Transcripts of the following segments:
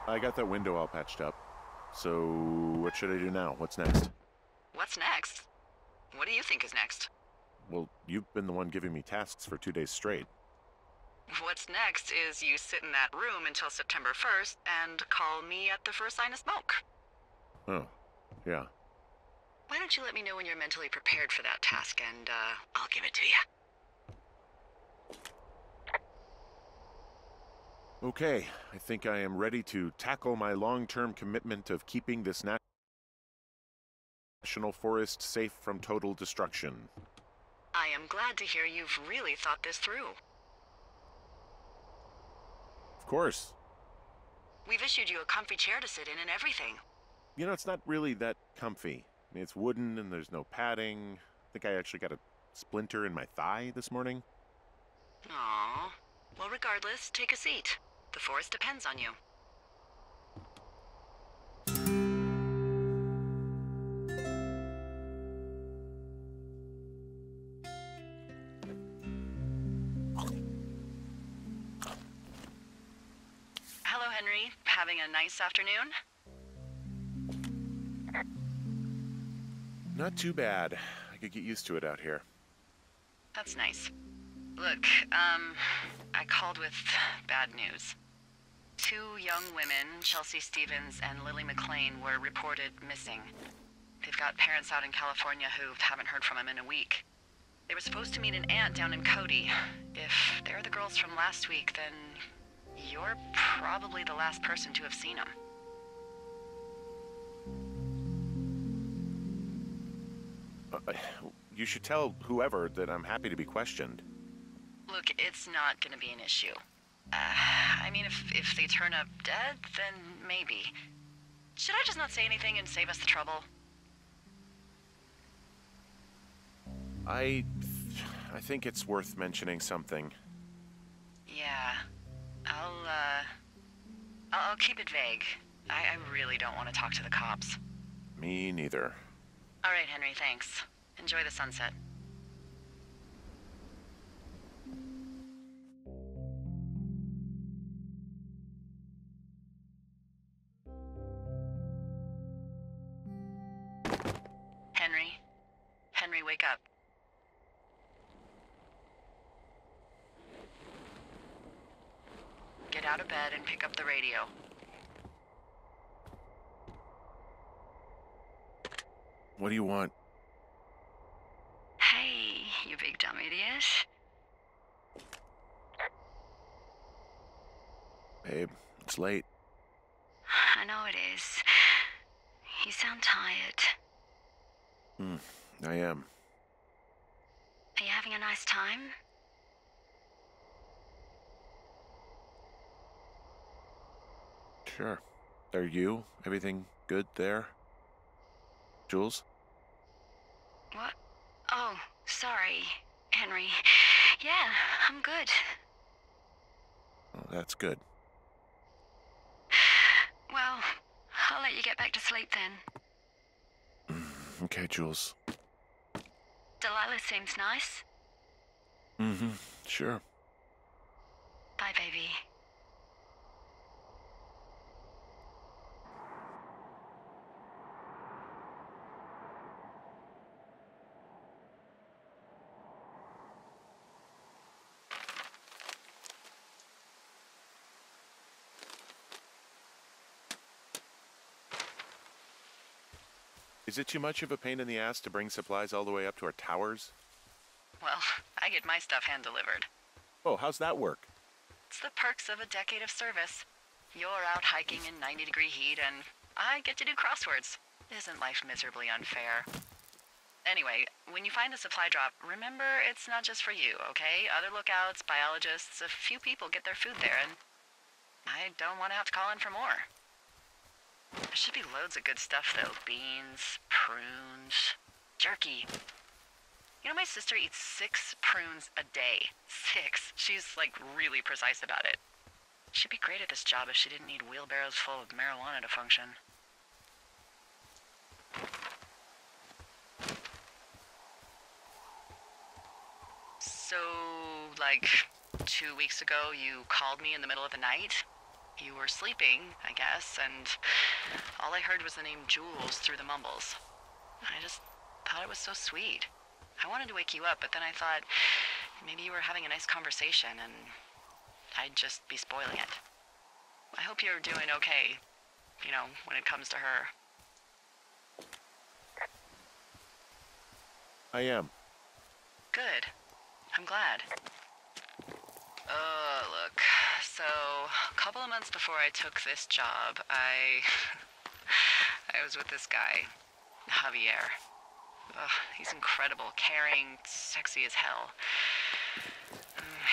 I got that window all patched up. So, what should I do now? What's next? What's next? What do you think is next? Well, you've been the one giving me tasks for 2 days straight. What's next is you sit in that room until September 1st and call me at the first sign of smoke. Oh, yeah. Why don't you let me know when you're mentally prepared for that task and, I'll give it to you. Okay, I think I am ready to tackle my long-term commitment of keeping this national forest safe from total destruction. I am glad to hear you've really thought this through. Of course. We've issued you a comfy chair to sit in and everything. You know, it's not really that comfy. I mean, it's wooden and there's no padding. I think I actually got a splinter in my thigh this morning. Aww. Well, regardless, take a seat. The forest depends on you. Hello, Henry. Having a nice afternoon? Not too bad. I could get used to it out here. That's nice. Look, I called with bad news. 2 young women, Chelsea Stevens and Lily McLean, were reported missing. They've got parents out in California who haven't heard from them in a week. They were supposed to meet an aunt down in Cody. If they're the girls from last week, then you're probably the last person to have seen them. You should tell whoever that I'm happy to be questioned. Look, it's not gonna be an issue. I mean, if they turn up dead, then maybe. Should I just not say anything and save us the trouble? I think it's worth mentioning something. Yeah. I'll keep it vague. I really don't want to talk to the cops. Me neither. All right, Henry, thanks. Enjoy the sunset. Henry? Henry, wake up. Get out of bed and pick up the radio. What do you want? Hey, you big dumb idiot. Babe, it's late. I know it is. You sound tired. I am. Are you having a nice time? Sure. Are you? Everything good there? Jules? What? Oh, sorry, Henry. Yeah, I'm good. Oh, that's good. Well, I'll let you get back to sleep then. Okay, Jules. Delilah seems nice. Sure. Bye, baby. Is it too much of a pain in the ass to bring supplies all the way up to our towers? Well, I get my stuff hand-delivered. Oh, how's that work? It's the perks of a decade of service. You're out hiking in 90-degree heat, and I get to do crosswords. Isn't life miserably unfair? Anyway, when you find a supply drop, remember it's not just for you, okay? Other lookouts, biologists, a few people get their food there, and I don't want to have to call in for more. There should be loads of good stuff, though. Beans, prunes, jerky. You know, my sister eats 6 prunes a day. 6. She's, like, really precise about it. She'd be great at this job if she didn't need wheelbarrows full of marijuana to function. So, like, 2 weeks ago, you called me in the middle of the night? You were sleeping, I guess, and all I heard was the name Jules through the mumbles. I just thought it was so sweet. I wanted to wake you up, but then I thought maybe you were having a nice conversation and I'd just be spoiling it. I hope you're doing okay, you know, when it comes to her. I am. Good. I'm glad. Look. So, a couple of months before I took this job, I was with this guy, Javier. He's incredible, caring, sexy as hell.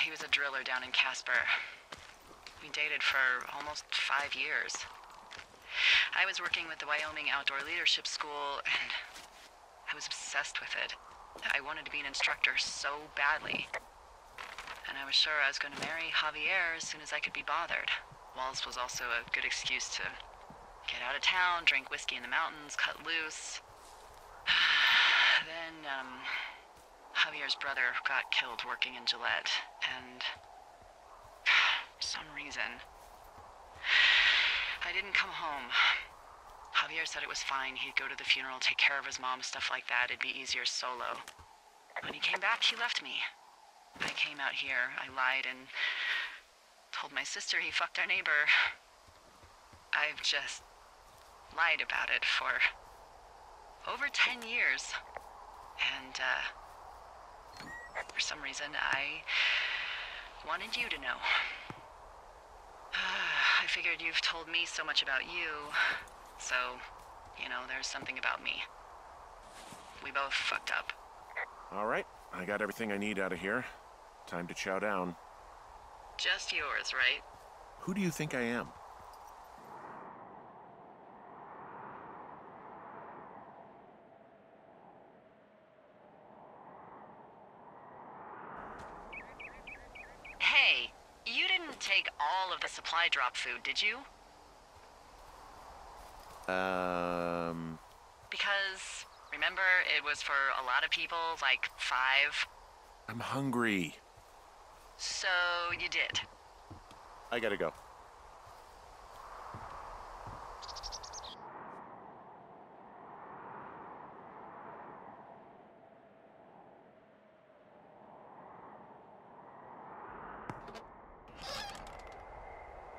He was a driller down in Casper. We dated for almost 5 years. I was working with the Wyoming Outdoor Leadership School, and I was obsessed with it. I wanted to be an instructor so badly. And I was sure I was going to marry Javier as soon as I could be bothered. Walls was also a good excuse to get out of town, drink whiskey in the mountains, cut loose. Then, Javier's brother got killed working in Gillette, and for some reason, I didn't come home. Javier said it was fine. He'd go to the funeral, take care of his mom, stuff like that. It'd be easier solo. When he came back, he left me. I came out here, I lied, and told my sister he fucked our neighbor. I've just lied about it for over 10 years. And, for some reason, I wanted you to know. I figured you've told me so much about you, so, you know, there's something about me. We both fucked up. All right, I got everything I need out of here. Time to chow down. Just yours, right? Who do you think I am? Hey, you didn't take all of the supply drop food, did you? Because, remember, it was for a lot of people, like 5? I'm hungry. So, you did. I gotta go.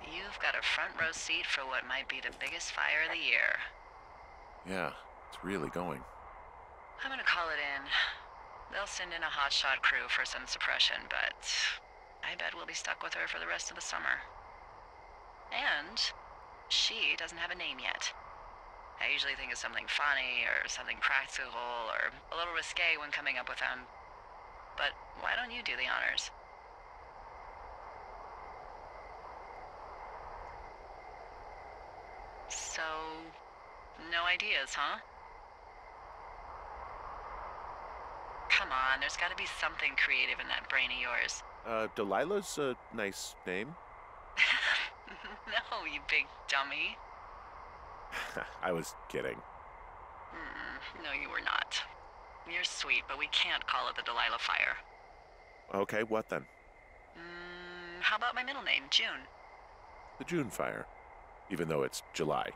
You've got a front row seat for what might be the biggest fire of the year. Yeah, it's really going. I'm gonna call it in. They'll send in a hotshot crew for some suppression, but I bet we'll be stuck with her for the rest of the summer. And she doesn't have a name yet. I usually think of something funny or something practical or a little risque when coming up with them. But why don't you do the honors? So, no ideas, huh? Come on, there's gotta be something creative in that brain of yours. Delilah's a nice name. No, you big dummy. I was kidding. No, you were not. You're sweet, but we can't call it the Delilah Fire. Okay, what then? How about my middle name, June? The June fire. Even though it's July.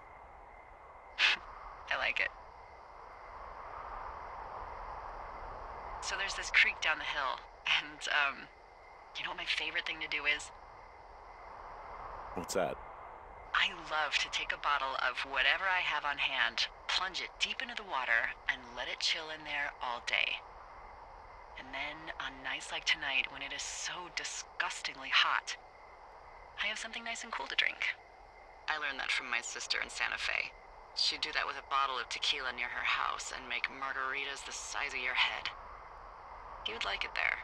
I like it. So there's this creek down the hill, and, you know what my favorite thing to do is? What's that? I love to take a bottle of whatever I have on hand, plunge it deep into the water, and let it chill in there all day. And then, on nights like tonight, when it is so disgustingly hot, I have something nice and cool to drink. I learned that from my sister in Santa Fe. She'd do that with a bottle of tequila near her house and make margaritas the size of your head. You'd like it there.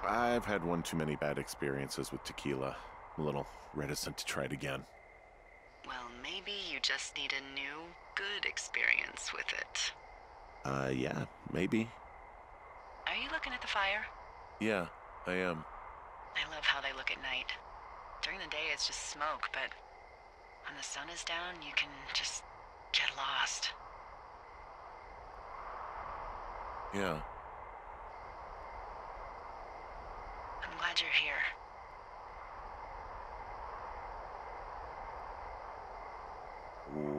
I've had one too many bad experiences with tequila. I'm a little reticent to try it again. Well, maybe you just need a new, good experience with it. Yeah, maybe. Are you looking at the fire? Yeah, I am. I love how they look at night. During the day, it's just smoke, but when the sun is down, you can just get lost. Yeah. I'm glad you're here.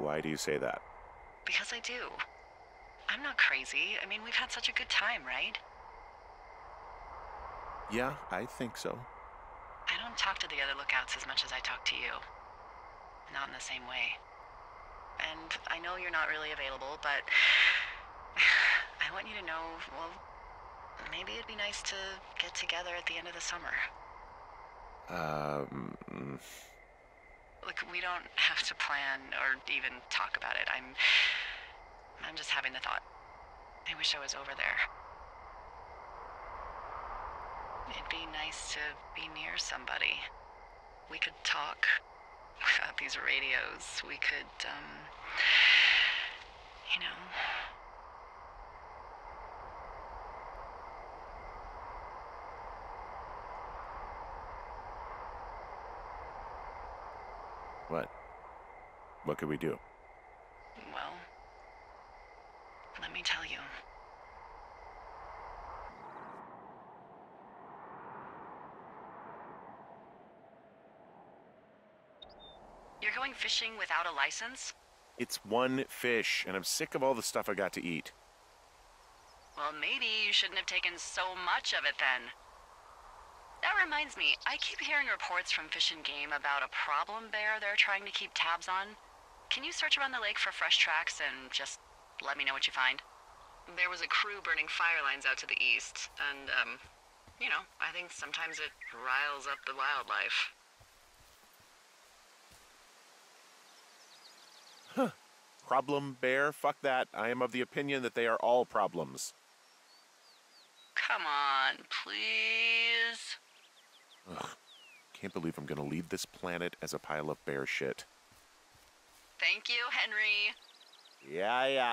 Why do you say that? Because I do. I'm not crazy. I mean, we've had such a good time, right? Yeah, I think so. I don't talk to the other lookouts as much as I talk to you. Not in the same way. And I know you're not really available, but I want you to know, well, maybe it'd be nice to get together at the end of the summer. Um, Look, we don't have to plan or even talk about it. I'm just having the thought. I wish I was over there. It'd be nice to be near somebody. We could talk without these radios. We could, you know. what? What could we do? Well, let me tell you. You're going fishing without a license? It's one fish, and I'm sick of all the stuff I got to eat. Well, maybe you shouldn't have taken so much of it then. That reminds me, I keep hearing reports from Fish and Game about a problem bear they're trying to keep tabs on. Can you search around the lake for fresh tracks and just let me know what you find? There was a crew burning fire lines out to the east, and, you know, I think sometimes it riles up the wildlife. Problem bear? Fuck that. I am of the opinion that they are all problems. Come on, please. Ugh. Can't believe I'm gonna leave this planet as a pile of bear shit. Thank you, Henry. Yeah.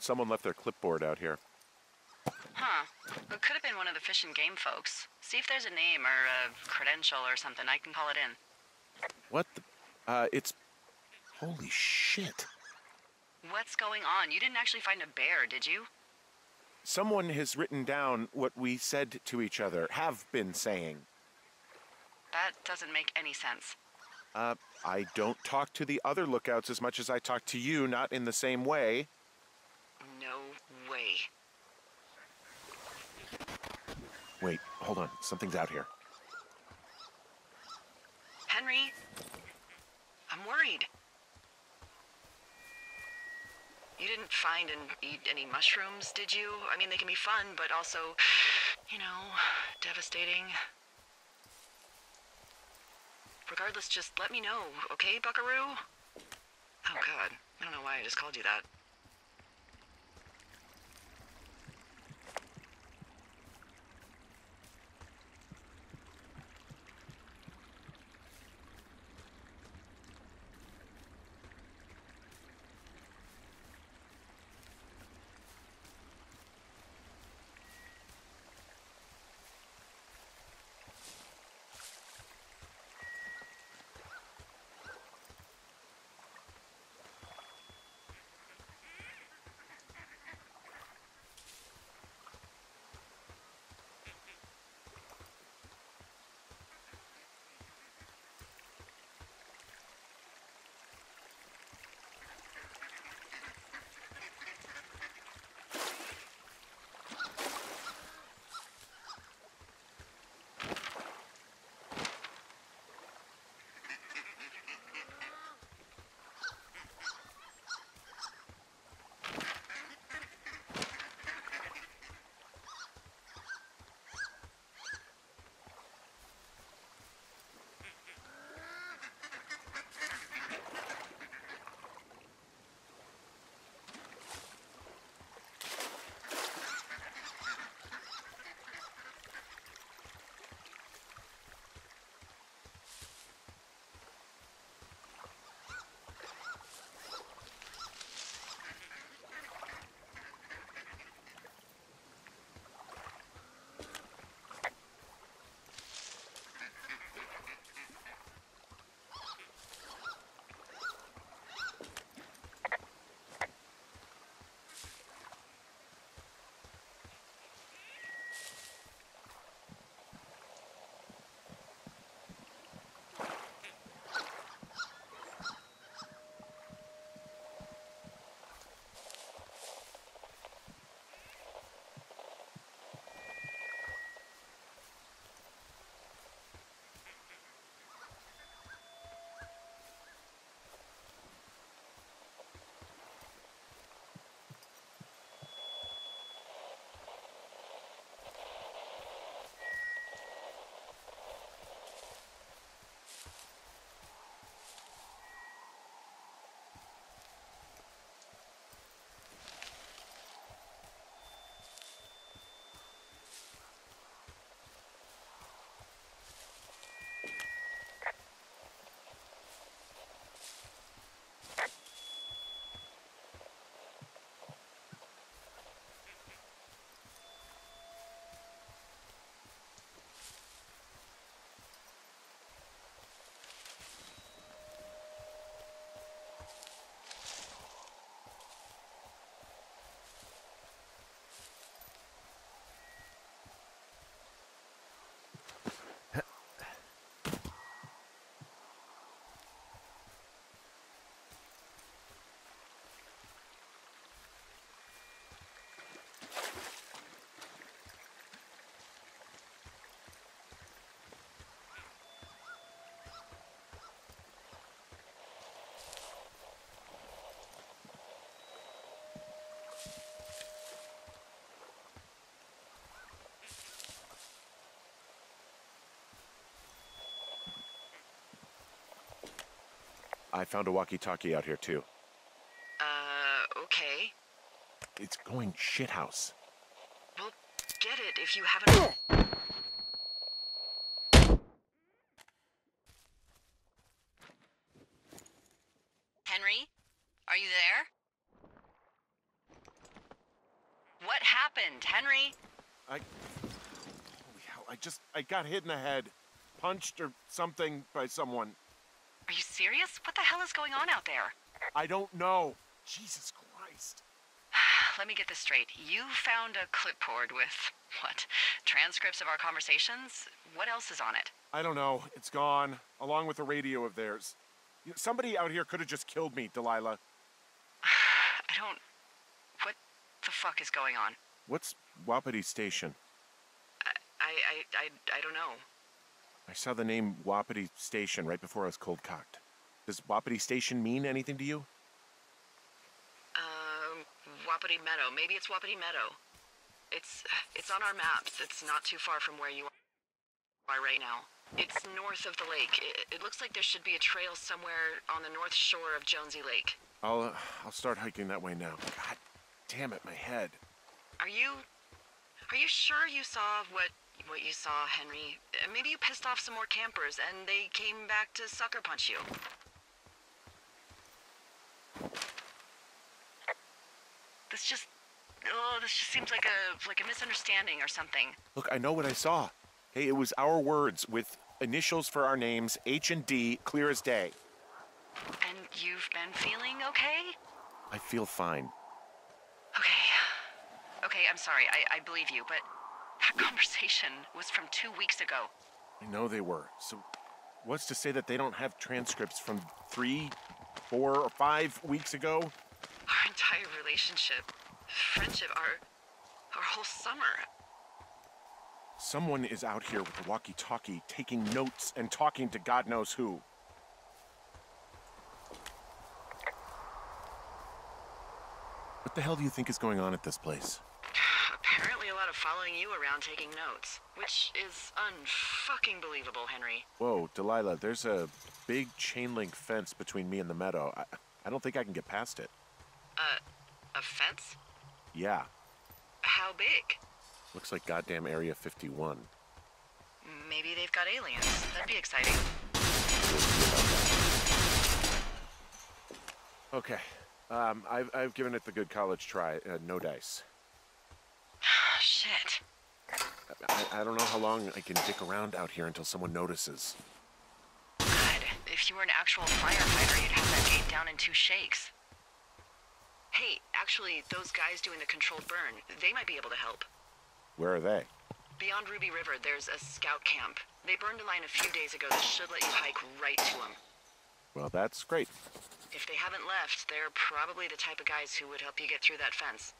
Someone left their clipboard out here. Huh. could have been one of the Fish and Game folks. See if there's a name or a credential or something. I can call it in. What the? It's... Holy shit. What's going on? You didn't actually find a bear, did you? Someone has written down what we said to each other, have been saying. That doesn't make any sense. I don't talk to the other lookouts as much as I talk to you, not in the same way. No way. Wait, hold on. Something's out here. Henry? I'm worried. You didn't find and eat any mushrooms, did you? I mean, they can be fun, but also, you know, devastating. Regardless, just let me know, okay, Buckaroo? Oh, God. I don't know why I just called you that. I found a walkie-talkie out here, too. Okay. It's going shithouse. Well, get it if you haven't... Henry? Are you there? What happened, Henry? Holy hell, I got hit in the head. Punched or something by someone. Are you serious? What the hell is going on out there? I don't know. Jesus Christ. Let me get this straight. You found a clipboard with, what, transcripts of our conversations? What else is on it? I don't know. It's gone, along with the radio of theirs. Somebody out here could have just killed me, Delilah. What the fuck is going on? What's Wapiti Station? I don't know. I saw the name Wapiti Station right before I was cold-cocked. Does Wapiti Station mean anything to you? Wapiti Meadow. Maybe it's Wapiti Meadow. It's on our maps. It's not too far from where you are right now. It's north of the lake. It looks like there should be a trail somewhere on the north shore of Jonesy Lake. I'll start hiking that way now. God damn it, my head. Are you sure you saw what you saw, Henry? Maybe you pissed off some more campers and they came back to sucker punch you. This just seems like a misunderstanding or something. Look, I know what I saw. Hey, it was our words with initials for our names, H and D, clear as day. And you've been feeling okay? I feel fine. Okay, I'm sorry, I believe you, but that conversation was from 2 weeks ago. I know they were. So what's to say that they don't have transcripts from 3, 4, or 5 weeks ago? Our entire relationship, friendship, our whole summer. Someone is out here with a walkie-talkie taking notes and talking to God knows who. What the hell do you think is going on at this place? Apparently a lot of following you around taking notes, which is unfucking believable, Henry. Whoa, Delilah, there's a big chain link fence between me and the meadow. I don't think I can get past it. A fence? Yeah. How big? Looks like goddamn Area 51. Maybe they've got aliens. That'd be exciting. Okay. I've given it the good college try. No dice. Shit. I don't know how long I can dick around out here until someone notices. God, if you were an actual firefighter, you'd have that gate down in 2 shakes. Hey, actually, those guys doing the controlled burn, they might be able to help. Where are they? Beyond Ruby River, there's a scout camp. They burned a line a few days ago that should let you hike right to them. Well, that's great. If they haven't left, they're probably the type of guys who would help you get through that fence.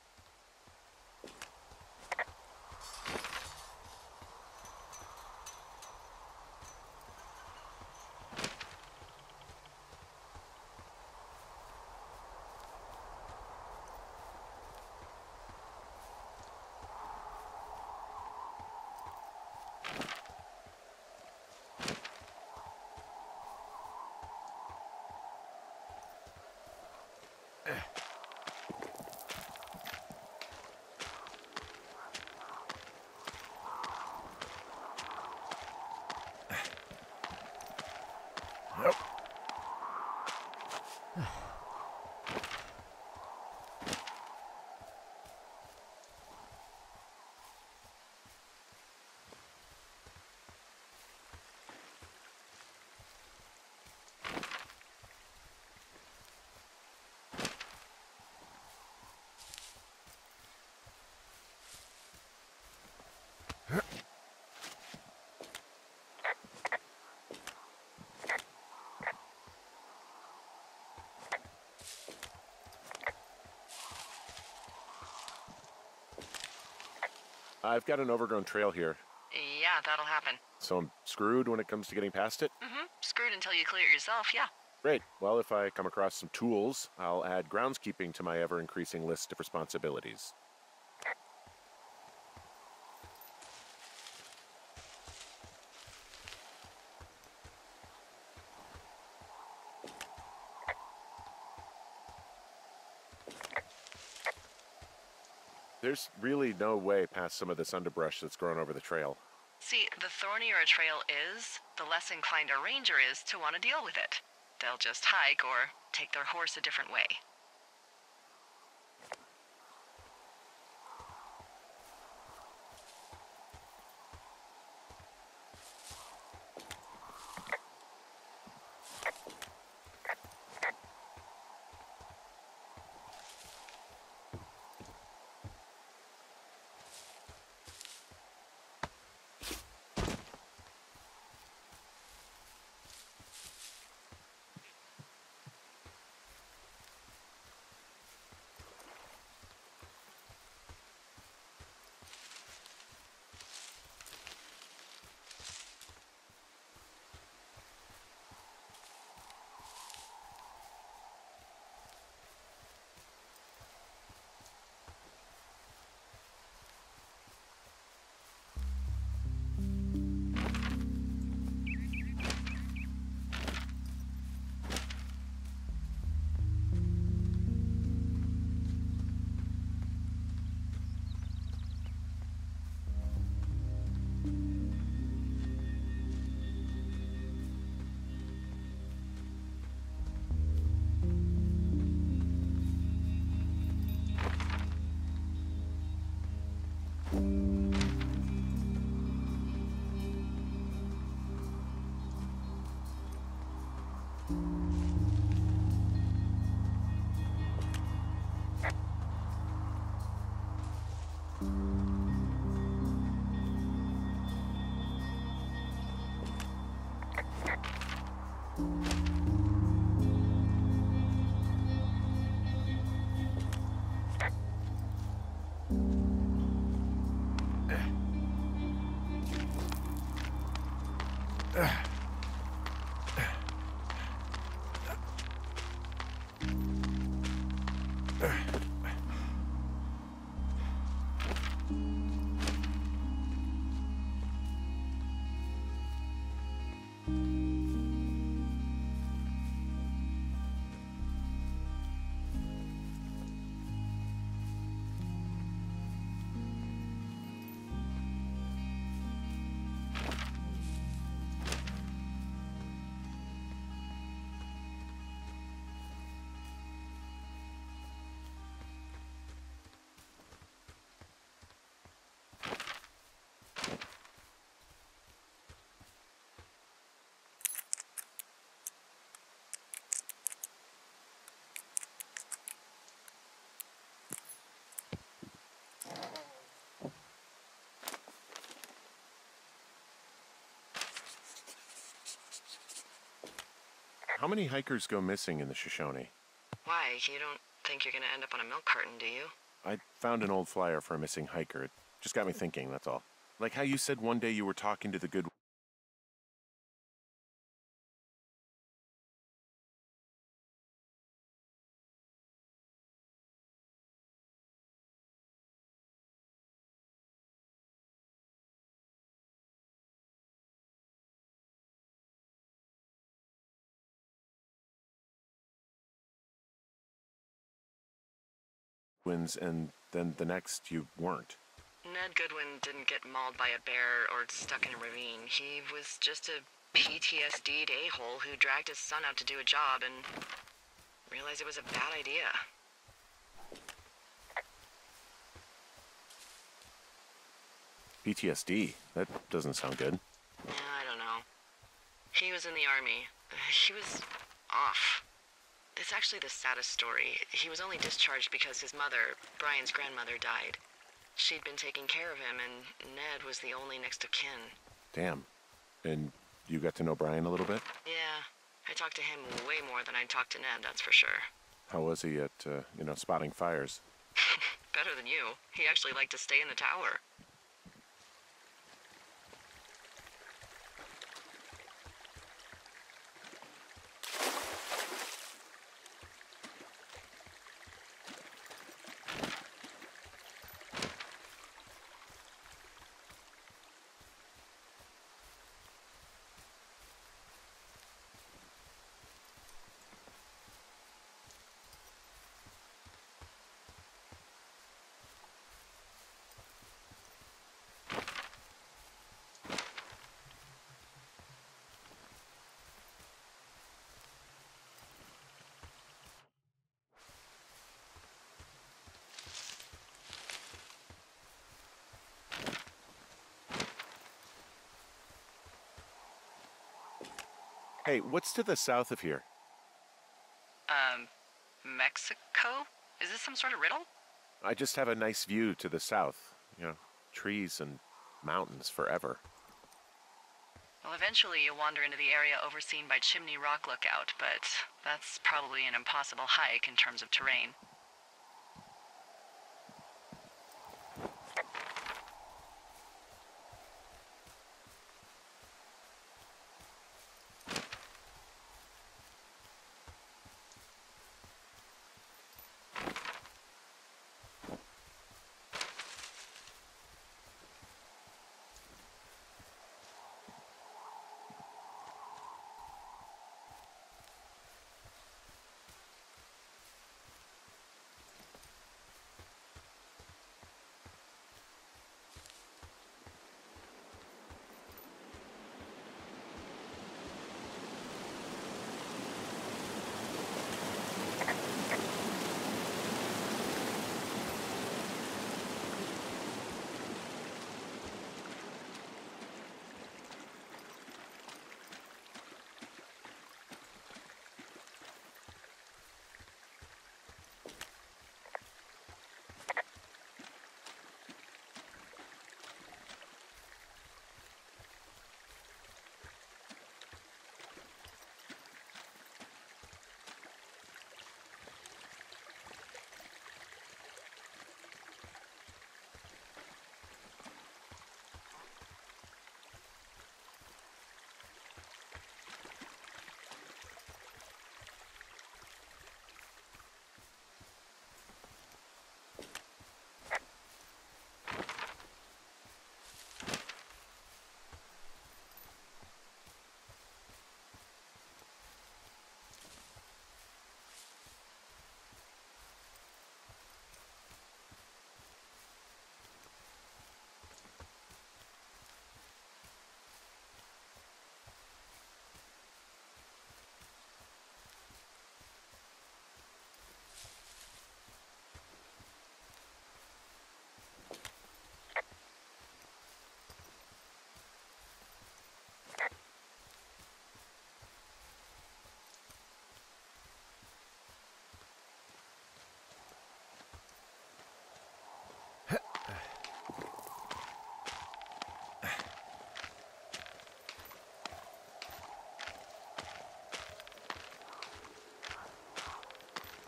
Yep. I've got an overgrown trail here. Yeah, that'll happen. So I'm screwed when it comes to getting past it? Screwed until you clear it yourself, yeah. Great. Well, if I come across some tools, I'll add groundskeeping to my ever-increasing list of responsibilities. There's really no way past some of this underbrush that's grown over the trail. See, the thornier a trail is, the less inclined a ranger is to want to deal with it. They'll just hike or take their horse a different way. How many hikers go missing in the Shoshone? Why? You don't think you're gonna end up on a milk carton, do you? I found an old flyer for a missing hiker. It just got me thinking, that's all. Like how you said one day you were talking to the good wins, and then the next you weren't. Ned Goodwin didn't get mauled by a bear or stuck in a ravine. He was just a PTSD'd a-hole who dragged his son out to do a job and realized it was a bad idea. PTSD? That doesn't sound good. Yeah, I don't know. He was in the army. He was off. It's actually the saddest story. He was only discharged because his mother, Brian's grandmother, died. She'd been taking care of him, and Ned was the only next of kin. Damn. And you got to know Brian a little bit? Yeah, I talked to him way more than I'd talked to Ned, that's for sure. How was he at, spotting fires? Better than you. He actually liked to stay in the tower. Hey, what's to the south of here? Mexico? Is this some sort of riddle? I just have a nice view to the south. Trees and mountains forever. Well, eventually you'll wander into the area overseen by Chimney Rock Lookout, but that's probably an impossible hike in terms of terrain.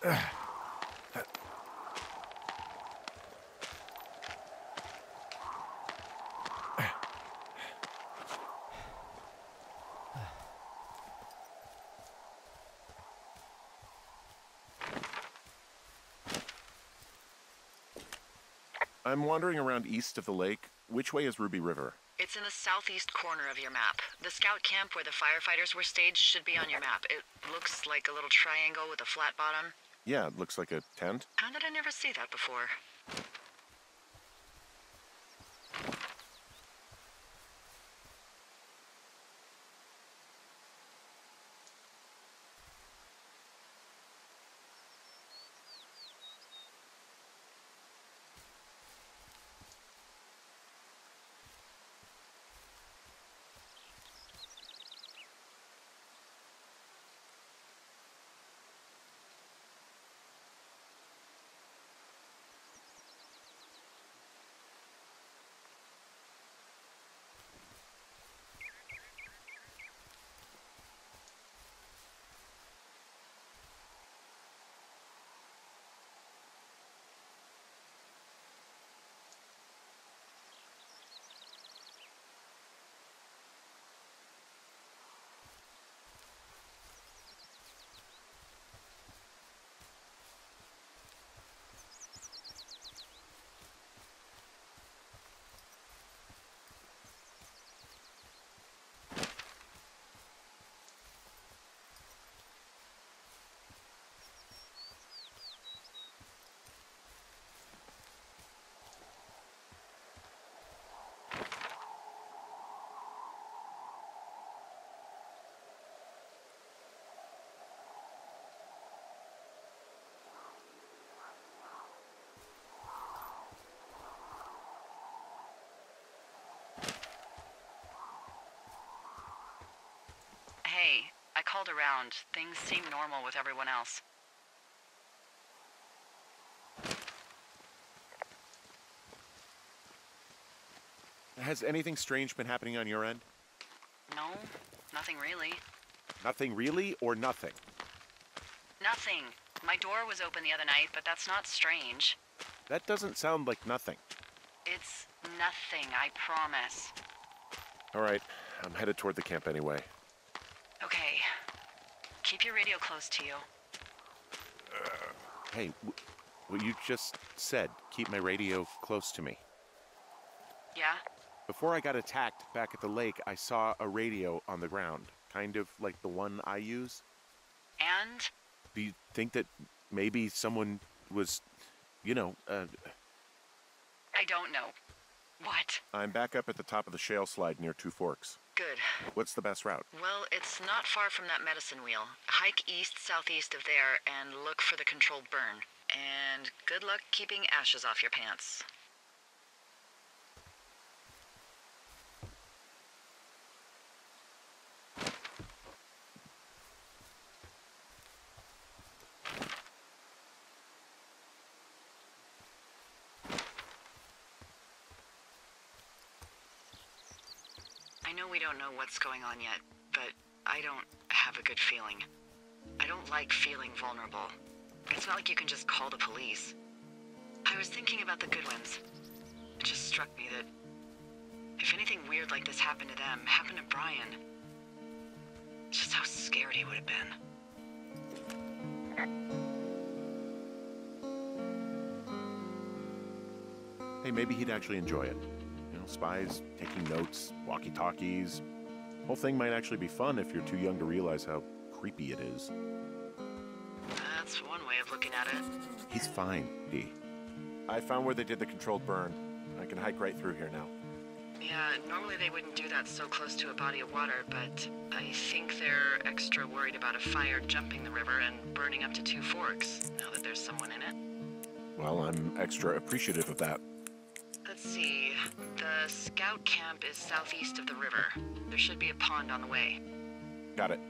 I'm wandering around east of the lake. Which way is Ruby River? It's in the southeast corner of your map. The scout camp where the firefighters were staged should be on your map. It looks like a little triangle with a flat bottom. Yeah, it looks like a tent. How did I never see that before? Hey, I called around. Things seem normal with everyone else. Has anything strange been happening on your end? No, nothing really. Nothing really, or nothing? Nothing. My door was open the other night, but that's not strange. That doesn't sound like nothing. It's nothing, I promise. All right, I'm headed toward the camp anyway. Okay. Keep your radio close to you. Hey, what you just said, keep my radio close to me. Yeah? Before I got attacked back at the lake, I saw a radio on the ground, kind of like the one I use. And? Do you think that maybe someone was, I don't know. What? I'm back up at the top of the shale slide near Two Forks. Good. What's the best route? Well, it's not far from that medicine wheel. Hike east-southeast of there and look for the controlled burn. And good luck keeping ashes off your pants. I know we don't know what's going on yet, but I don't have a good feeling. I don't like feeling vulnerable. It's not like you can just call the police. I was thinking about the Goodwins. It just struck me that if anything weird like this happened to them, happened to Brian, just how scared he would have been. Hey, maybe he'd actually enjoy it. Spies, taking notes, walkie-talkies. Whole thing might actually be fun if you're too young to realize how creepy it is. That's one way of looking at it. He's fine, Dee. I found where they did the controlled burn. I can hike right through here now. Yeah, normally they wouldn't do that so close to a body of water, but I think they're extra worried about a fire jumping the river and burning up to Two Forks, now that there's someone in it. Well, I'm extra appreciative of that. Let's see. The scout camp is southeast of the river. There should be a pond on the way. Got it.